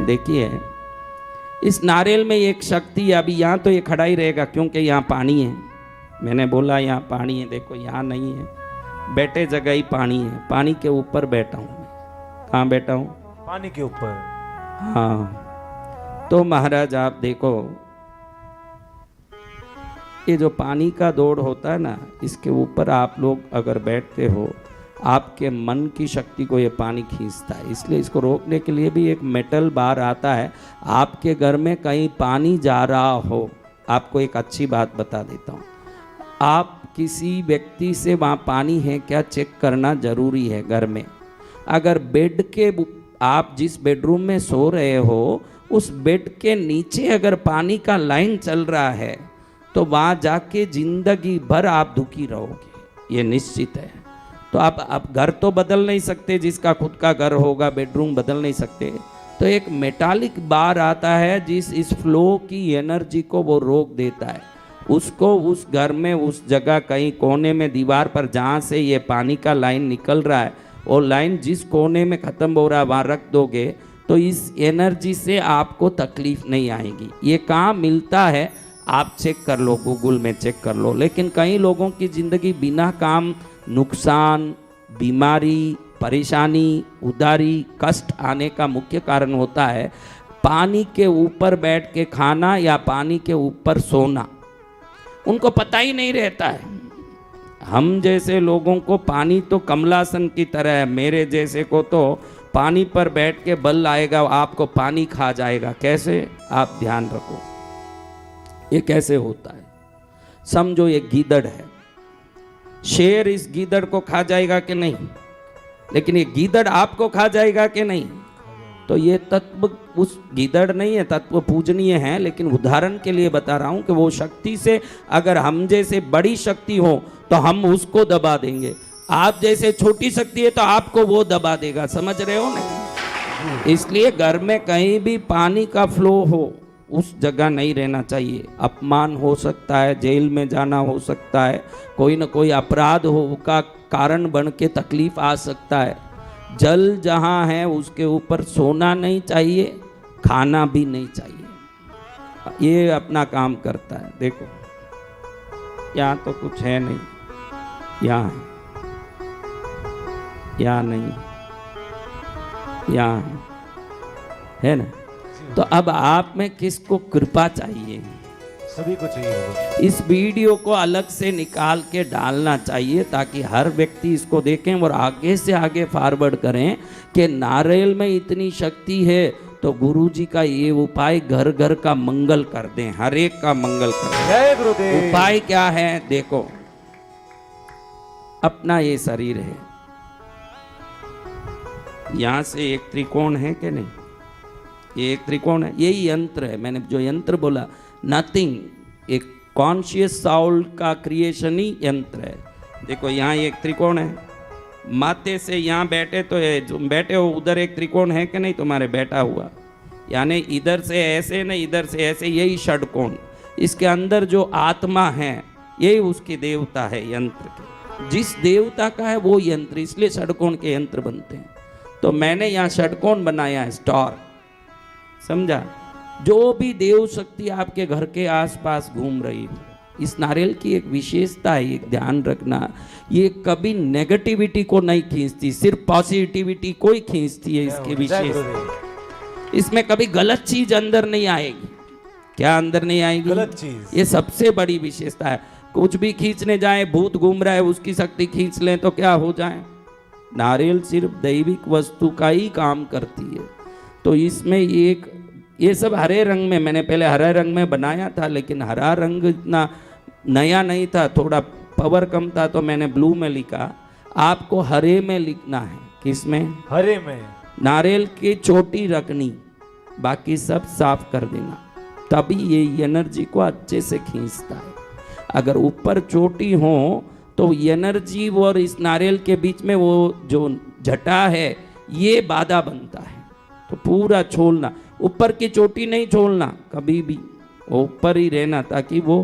देखिए इस नारियल में एक शक्ति है। अभी यहाँ तो ये खड़ा ही रहेगा क्योंकि यहाँ पानी है। मैंने बोला यहाँ पानी है, देखो यहाँ नहीं है, बैठे जगह ही पानी है। पानी के ऊपर बैठा हूँ मैं। कहाँ बैठा हूँ? पानी के ऊपर। हाँ, तो महाराज आप देखो ये जो पानी का दौड़ होता है ना, इसके ऊपर आप लोग अगर बैठते हो, आपके मन की शक्ति को ये पानी खींचता है। इसलिए इसको रोकने के लिए भी एक मेटल बार आता है। आपके घर में कहीं पानी जा रहा हो, आपको एक अच्छी बात बता देता हूँ, आप किसी व्यक्ति से वहाँ पानी है क्या चेक करना जरूरी है। घर में अगर बेड के, आप जिस बेडरूम में सो रहे हो उस बेड के नीचे अगर पानी का लाइन चल रहा है तो वहाँ जाके जिंदगी भर आप दुखी रहोगे, ये निश्चित है। तो आप घर तो बदल नहीं सकते, जिसका खुद का घर होगा बेडरूम बदल नहीं सकते। तो एक मेटालिक बार आता है जिस इस फ्लो की एनर्जी को वो रोक देता है। उसको उस घर में उस जगह कहीं कोने में दीवार पर जहाँ से ये पानी का लाइन निकल रहा है, वो लाइन जिस कोने में ख़त्म हो रहा है वहाँ रख दोगे तो इस एनर्जी से आपको तकलीफ नहीं आएगी। ये कहाँ मिलता है आप चेक कर लो, गूगल में चेक कर लो। लेकिन कई लोगों की ज़िंदगी बिना काम नुकसान, बीमारी, परेशानी, उदारी, कष्ट आने का मुख्य कारण होता है पानी के ऊपर बैठ के खाना या पानी के ऊपर सोना। उनको पता ही नहीं रहता है। हम जैसे लोगों को पानी तो कमलासन की तरह है, मेरे जैसे को तो पानी पर बैठ के बल आएगा, आपको पानी खा जाएगा। कैसे? आप ध्यान रखो ये कैसे होता है। समझो ये गीदड़ है, शेर इस गीदड़ को खा जाएगा कि नहीं, लेकिन ये गीदड़ आपको खा जाएगा कि नहीं। तो ये तत्व उस गीदड़ नहीं है, तत्व पूजनीय है, लेकिन उदाहरण के लिए बता रहा हूं कि वो शक्ति से अगर हम जैसे बड़ी शक्ति हो तो हम उसको दबा देंगे, आप जैसे छोटी शक्ति है तो आपको वो दबा देगा। समझ रहे हो ना? इसलिए घर में कहीं भी पानी का फ्लो हो उस जगह नहीं रहना चाहिए। अपमान हो सकता है, जेल में जाना हो सकता है, कोई ना कोई अपराध हो का कारण बन के तकलीफ आ सकता है। जल जहाँ है उसके ऊपर सोना नहीं चाहिए, खाना भी नहीं चाहिए। ये अपना काम करता है। देखो यहाँ तो कुछ है नहीं, यहाँ है, यहाँ नहीं, यहाँ है ना। तो अब आप में किसको कृपा चाहिए? सभी को चाहिए। इस वीडियो को अलग से निकाल के डालना चाहिए ताकि हर व्यक्ति इसको देखें और आगे से आगे फॉरवर्ड करें कि नारियल में इतनी शक्ति है तो गुरुजी का ये उपाय घर घर का मंगल कर दें, हर एक का मंगल कर दें। जय गुरुदेव। उपाय क्या है? देखो अपना ये शरीर है, यहां से एक त्रिकोण है कि नहीं? ये एक त्रिकोण है, यही यंत्र है। मैंने जो यंत्र बोला नथिंग, एक कॉन्शियस साउल का क्रिएशन ही यंत्र है। देखो यहाँ एक त्रिकोण है, माथे से यहाँ बैठे तो है, जो बैठे हो उधर एक त्रिकोण है कि नहीं तुम्हारे बैठा हुआ, यानी इधर से ऐसे न इधर से ऐसे, यही षटकोण। इसके अंदर जो आत्मा है यही उसकी देवता है यंत्र की। जिस देवता का है वो यंत्र, इसलिए षटकोण के यंत्र बनते हैं। तो मैंने यहाँ षटकोण बनाया है, स्टार, समझा? जो भी देव शक्ति आपके घर के आसपास घूम रही हो, इस नारियल की एक विशेषता है, एक ध्यान रखना, ये कभी नेगेटिविटी को नहीं खींचती, सिर्फ पॉजिटिविटी को ही खींचती है। इसकी विशेषता, इसमें कभी गलत चीज अंदर नहीं आएगी। क्या अंदर नहीं आएगी? गलत चीज। ये सबसे बड़ी विशेषता है। कुछ भी खींचने जाए, भूत घूम रहा है उसकी शक्ति खींच लें तो क्या हो जाए। नारियल सिर्फ दैविक वस्तु का ही काम करती है। तो इसमें एक ये सब हरे रंग में, मैंने पहले हरे रंग में बनाया था, लेकिन हरा रंग इतना नया नहीं था, थोड़ा पावर कम था, तो मैंने ब्लू में लिखा। आपको हरे में लिखना है। किस में? हरे में। नारियल की चोटी रखनी, बाकी सब साफ कर देना, तभी ये एनर्जी को अच्छे से खींचता है। अगर ऊपर चोटी हो तो एनर्जी और इस नारियल के बीच में वो जो जटा है ये बाधा बनता है। तो पूरा छोड़ना, ऊपर की चोटी नहीं छोड़ना कभी भी, वो ऊपर ही रहना ताकि वो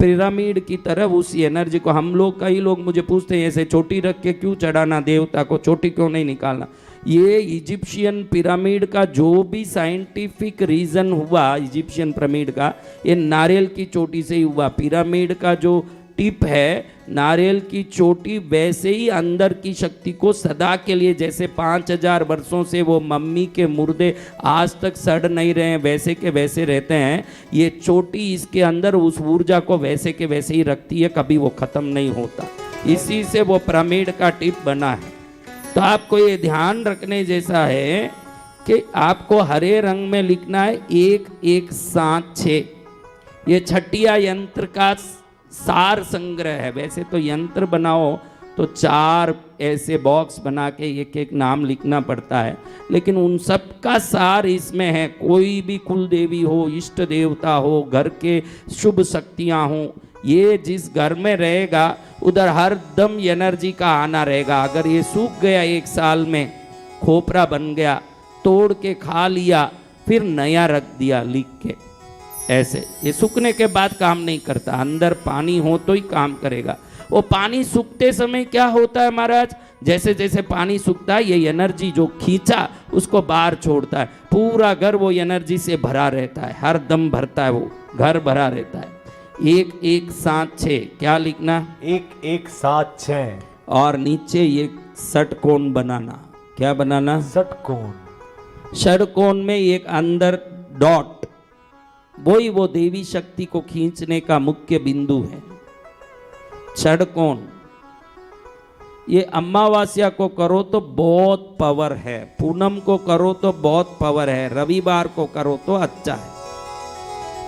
पिरामिड की तरह उस एनर्जी को हम लोग, कई लोग मुझे पूछते हैं ऐसे चोटी रख के क्यों चढ़ाना देवता को, चोटी क्यों नहीं निकालना। ये इजिप्शियन पिरामिड का जो भी साइंटिफिक रीजन हुआ इजिप्शियन पिरामिड का, ये नारियल की चोटी से ही हुआ। पिरामिड का जो टिप है नारियल की चोटी, वैसे ही अंदर की शक्ति को सदा के लिए, जैसे 5000 वर्षों से वो मम्मी के मुर्दे आज तक सड़ नहीं रहे हैं, वैसे के वैसे रहते हैं। ये चोटी इसके अंदर उस ऊर्जा को वैसे के वैसे ही रखती है, कभी वो ख़त्म नहीं होता। इसी से वो पिरामिड का टिप बना है। तो आपको ये ध्यान रखने जैसा है कि आपको हरे रंग में लिखना है 1176। ये छठिया यंत्र का सार संग्रह है। वैसे तो यंत्र बनाओ तो 4 ऐसे बॉक्स बना के एक एक नाम लिखना पड़ता है, लेकिन उन सब का सार इसमें है। कोई भी कुल देवी हो, इष्ट देवता हो, घर के शुभ शक्तियाँ हों, ये जिस घर में रहेगा उधर हर दम एनर्जी का आना रहेगा। अगर ये सूख गया 1 साल में, खोपरा बन गया, तोड़ के खा लिया, फिर नया रख दिया लिख के, ऐसे ये सूखने के बाद काम नहीं करता। अंदर पानी हो तो ही काम करेगा। वो पानी सूखते समय क्या होता है महाराज, जैसे जैसे पानी सूखता है ये एनर्जी जो खींचा उसको बाहर छोड़ता है, पूरा घर वो एनर्जी से भरा रहता है, हर दम भरता है, वो घर भरा रहता है। 1176 क्या लिखना, 1176 और नीचे ये षटकोण बनाना। क्या बनाना, षटकोण। षटकोण में एक अंदर डॉट, वही वो देवी शक्ति को खींचने का मुख्य बिंदु है। षटकोण ये अमावस्या को करो तो बहुत पावर है, पूनम को करो तो बहुत पावर है, रविवार को करो तो अच्छा है।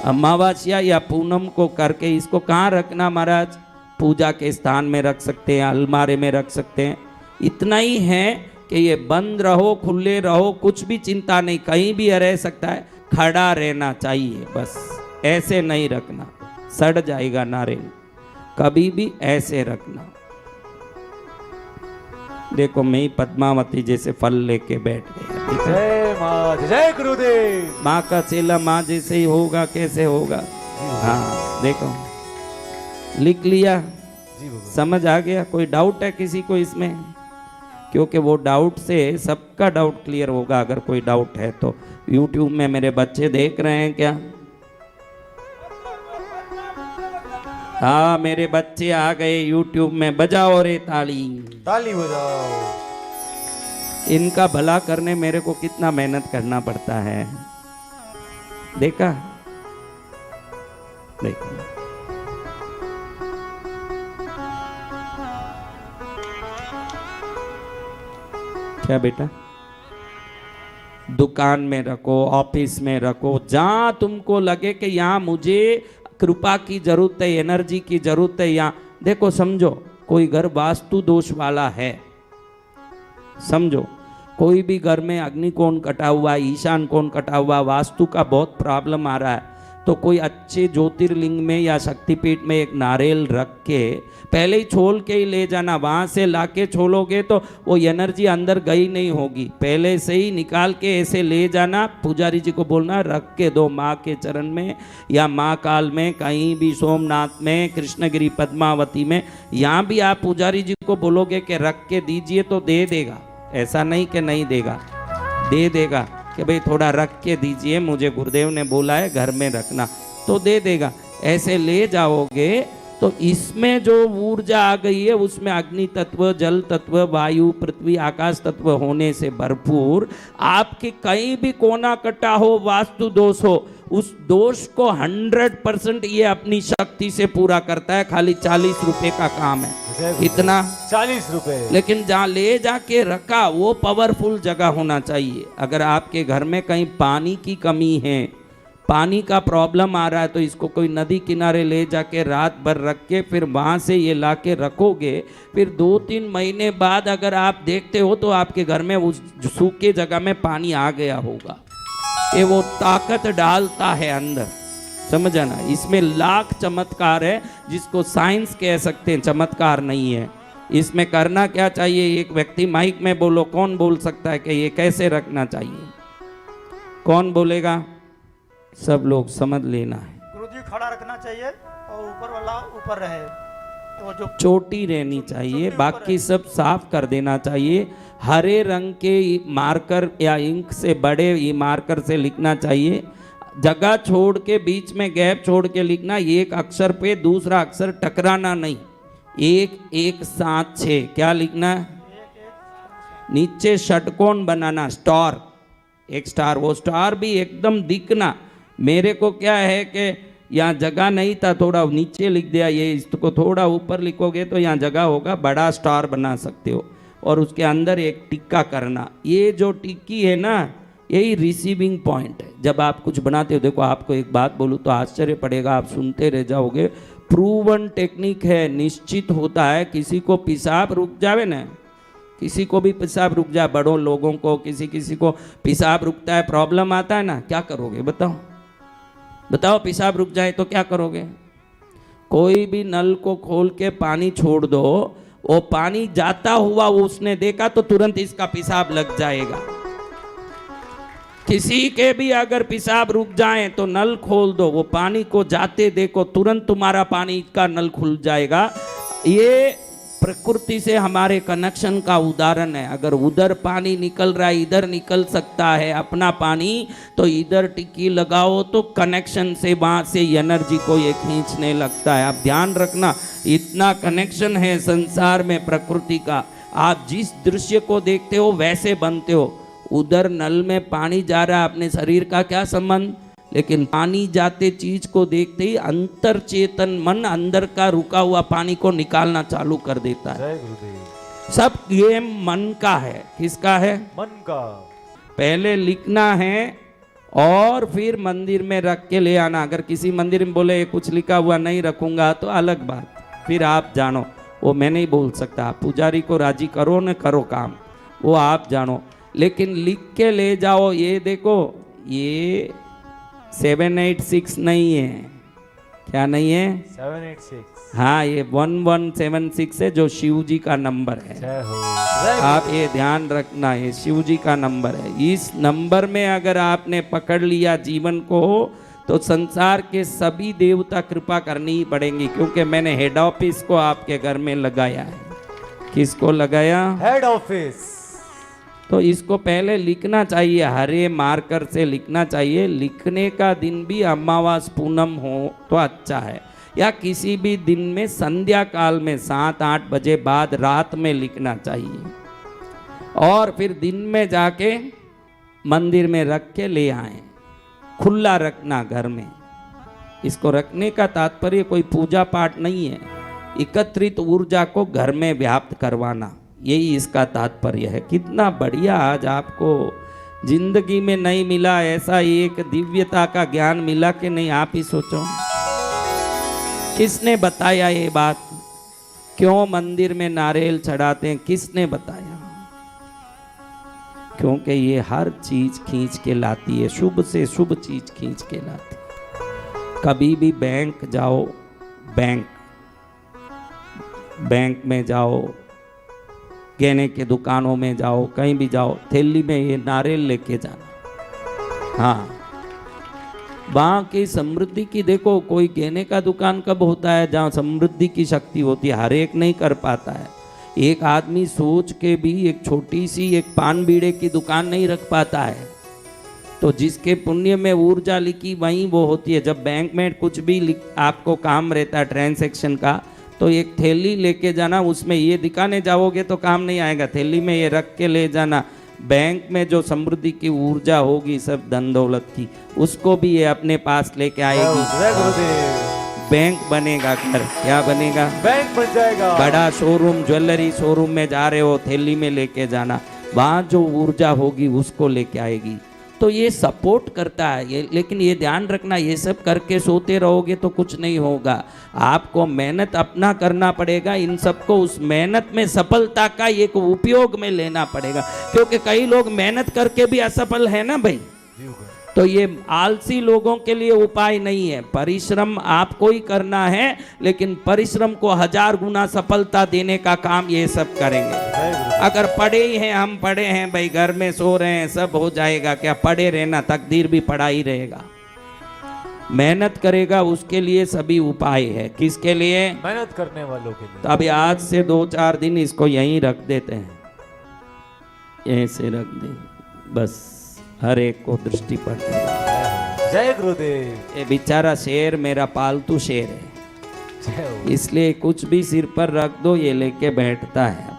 अमावस्या या पूनम को करके इसको कहाँ रखना महाराज, पूजा के स्थान में रख सकते हैं, अलमारे में रख सकते हैं। इतना ही है कि ये बंद रहो, खुले रहो, कुछ भी चिंता नहीं, कहीं भी रह सकता है, खड़ा रहना चाहिए बस, ऐसे नहीं रखना, सड़ जाएगा नारियल, कभी भी ऐसे रखना। देखो मैं ही पद्मावती जैसे फल लेके बैठ गया। जय माँ, जय गुरुदेव। माँ का चेला माँ जैसे ही होगा, कैसे होगा। हाँ देखो लिख लिया, समझ आ गया। कोई डाउट है किसी को इसमें, क्योंकि वो डाउट से सबका डाउट क्लियर होगा। अगर कोई डाउट है तो YouTube में मेरे बच्चे देख रहे हैं क्या, हाँ मेरे बच्चे आ गए YouTube में, बजाओ रे ताली, ताली बजाओ। इनका भला करने मेरे को कितना मेहनत करना पड़ता है, देखा देखो। क्या बेटा, दुकान में रखो, ऑफिस में रखो, जहां तुमको लगे कि यहाँ मुझे कृपा की जरूरत है, एनर्जी की जरूरत है, यहाँ देखो। समझो कोई घर वास्तु दोष वाला है, समझो कोई भी घर में अग्नि कोण कटा हुआ, ईशान कोण कटा हुआ, वास्तु का बहुत प्रॉब्लम आ रहा है, तो कोई अच्छे ज्योतिर्लिंग में या शक्तिपीठ में एक नारियल रख के पहले ही छोल के ही ले जाना। वहाँ से लाके छोलोगे तो वो एनर्जी अंदर गई नहीं होगी, पहले से ही निकाल के ऐसे ले जाना। पुजारी जी को बोलना रख के दो माँ के चरण में या माँ काल में, कहीं भी, सोमनाथ में, कृष्णगिरी, पद्मावती में, यहाँ भी आप पुजारी जी को बोलोगे कि रख के दीजिए तो दे देगा। ऐसा नहीं कि नहीं देगा, दे देगा कि भाई थोड़ा रख के दीजिए, मुझे गुरुदेव ने बोला है घर में रखना, तो दे देगा। ऐसे ले जाओगे तो इसमें जो ऊर्जा आ गई है उसमें अग्नि तत्व, जल तत्व, वायु, पृथ्वी, आकाश तत्व होने से भरपूर, आपके कहीं भी कोना कटा हो, वास्तु दोष हो, उस दोष को 100% ये अपनी शक्ति से पूरा करता है। खाली 40 रुपए का काम है, इतना 40 रुपए। लेकिन जहाँ ले जाके रखा वो पावरफुल जगह होना चाहिए। अगर आपके घर में कहीं पानी की कमी है, पानी का प्रॉब्लम आ रहा है, तो इसको कोई नदी किनारे ले जाके रात भर रख के फिर वहाँ से ये ला के रखोगे, फिर 2-3 महीने बाद अगर आप देखते हो तो आपके घर में उस सूखे जगह में पानी आ गया होगा। ये वो ताकत डालता है अंदर, समझा ना। इसमें लाख चमत्कार है जिसको साइंस कह सकते हैं, चमत्कार नहीं है। इसमें करना क्या चाहिए, एक व्यक्ति माइक में बोलो, कौन बोल सकता है कि ये कैसे रखना चाहिए, कौन बोलेगा, सब लोग समझ लेना है। गुरुजी खड़ा रखना चाहिए और ऊपर वाला ऊपर रहे, तो जो चोटी रहनी चाहिए, बाकी सब साफ कर देना चाहिए। हरे रंग के मार्कर या इंक से, बड़े ये मार्कर से लिखना चाहिए। जगह छोड़ के, बीच में गैप छोड़ के लिखना। एक अक्षर पे दूसरा अक्षर टकराना नहीं। एक एक सात छः क्या लिखना है? नीचे षटकोण बनाना, स्टार, एक स्टार, वो स्टार भी एकदम दिखना। मेरे को क्या है कि यहाँ जगह नहीं था, थोड़ा नीचे लिख दिया, ये इसको थोड़ा ऊपर लिखोगे तो यहाँ जगह होगा, बड़ा स्टार बना सकते हो। और उसके अंदर एक टिक्का करना। ये जो टिक्की है ना, यही रिसीविंग पॉइंट है। जब आप कुछ बनाते हो, देखो आपको एक बात बोलूँ तो आश्चर्य पड़ेगा, आप सुनते रह जाओगे। प्रूवन टेक्निक है, निश्चित होता है। किसी को पेशाब रुक जावे ना, किसी को भी पेशाब रुक जाए, बड़ों लोगों को किसी को पेशाब रुकता है, प्रॉब्लम आता है ना, क्या करोगे बताओ? बताओ, पेशाब रुक जाए तो क्या करोगे? कोई भी नल को खोल के पानी छोड़ दो, वो पानी जाता हुआ उसने देखा तो तुरंत इसका पेशाब लग जाएगा। किसी के भी अगर पेशाब रुक जाए तो नल खोल दो, वो पानी को जाते देखो, तुरंत तुम्हारा पानी का नल खुल जाएगा। ये प्रकृति से हमारे कनेक्शन का उदाहरण है। अगर उधर पानी निकल रहा है, इधर निकल सकता है अपना पानी, तो इधर टिक्की लगाओ तो कनेक्शन से वहाँ से एनर्जी को ये खींचने लगता है। आप ध्यान रखना, इतना कनेक्शन है संसार में प्रकृति का। आप जिस दृश्य को देखते हो वैसे बनते हो। उधर नल में पानी जा रहा है, अपने शरीर का क्या संबंध? लेकिन पानी जाते चीज को देखते ही अंतर चेतन मन अंदर का रुका हुआ पानी को निकालना चालू कर देता है। जय गुरुदेव। सब ये मन का है। किसका है? मन का। पहले लिखना है और फिर मंदिर में रख के ले आना। अगर किसी मंदिर में बोले कुछ लिखा हुआ नहीं रखूंगा तो अलग बात, फिर आप जानो, वो मैं नहीं बोल सकता। पुजारी को राजी करो न करो काम, वो आप जानो, लेकिन लिख के ले जाओ। ये देखो, ये 786 नहीं है। क्या नहीं है? 786। हाँ, ये 1176 है, जो शिव जी का नंबर है। जय हो। आप ये ध्यान रखना, ये शिव जी का नंबर है। इस नंबर में अगर आपने पकड़ लिया जीवन को, तो संसार के सभी देवता कृपा करनी ही पड़ेंगी, क्योंकि मैंने हेड ऑफिस को आपके घर में लगाया है। किसको लगाया? Head office. तो इसको पहले लिखना चाहिए, हरे मार्कर से लिखना चाहिए। लिखने का दिन भी अमावास पूनम हो तो अच्छा है, या किसी भी दिन में संध्या काल में 7-8 बजे बाद रात में लिखना चाहिए। और फिर दिन में जाके मंदिर में रख के ले आए। खुला रखना घर में। इसको रखने का तात्पर्य कोई पूजा पाठ नहीं है, एकत्रित ऊर्जा को घर में व्याप्त करवाना, यही इसका तात्पर्य है। कितना बढ़िया आज आपको जिंदगी में नहीं मिला ऐसा एक दिव्यता का ज्ञान मिला कि नहीं? आप ही सोचो, किसने बताया ये बात? क्यों मंदिर में नारियल चढ़ाते हैं? किसने बताया? क्योंकि ये हर चीज खींच के लाती है, शुभ से शुभ चीज खींच के लाती है। कभी भी बैंक जाओ, बैंक में जाओ, गहने के दुकानों में जाओ, कहीं भी जाओ, थैली में ये नारियल लेके जाना। हाँ, वहाँ की समृद्धि की देखो। कोई गहने का दुकान कब होता है जहाँ समृद्धि की शक्ति होती है? हर एक नहीं कर पाता है। एक आदमी सोच के भी एक छोटी सी एक पान बीड़े की दुकान नहीं रख पाता है। तो जिसके पुण्य में ऊर्जा लिखी वहीं वो होती है। जब बैंक में कुछ भी आपको काम रहता है ट्रांजैक्शन का, तो एक थैली लेके जाना, उसमें ये दिखाने जाओगे तो काम नहीं आएगा। थैली में ये रख के ले जाना। बैंक में जो समृद्धि की ऊर्जा होगी, सब धन दौलत की, उसको भी ये अपने पास लेके आएगी। जय गुरुदेव। बैंक बनेगा घर। क्या बनेगा? बैंक बन जाएगा। बड़ा शोरूम, ज्वेलरी शोरूम में जा रहे हो, थैली में लेके जाना, वहाँ जो ऊर्जा होगी उसको लेके आएगी। तो ये सपोर्ट करता है ये। लेकिन ये ध्यान रखना, ये सब करके सोते रहोगे तो कुछ नहीं होगा। आपको मेहनत अपना करना पड़ेगा। इन सबको उस मेहनत में सफलता का एक उपयोग में लेना पड़ेगा, क्योंकि कई लोग मेहनत करके भी असफल है ना भाई। तो ये आलसी लोगों के लिए उपाय नहीं है। परिश्रम आपको ही करना है, लेकिन परिश्रम को 1000 गुना सफलता देने का काम ये सब करेंगे। अगर पढ़े ही हैं, हम पढ़े हैं भाई, घर में सो रहे हैं, सब हो जाएगा क्या? पढ़े रहना, तकदीर भी पढ़ा ही रहेगा। मेहनत करेगा उसके लिए सभी उपाय है। किसके लिए? मेहनत करने वालों के लिए। तो अभी आज से 2-4 दिन इसको यहीं रख देते हैं, यहीं से रख दे, बस हर एक को दृष्टि पड़ती है। जय गुरुदेव। ये बेचारा शेर मेरा पालतू शेर है, जय हो। इसलिए कुछ भी सिर पर रख दो ये लेके बैठता है।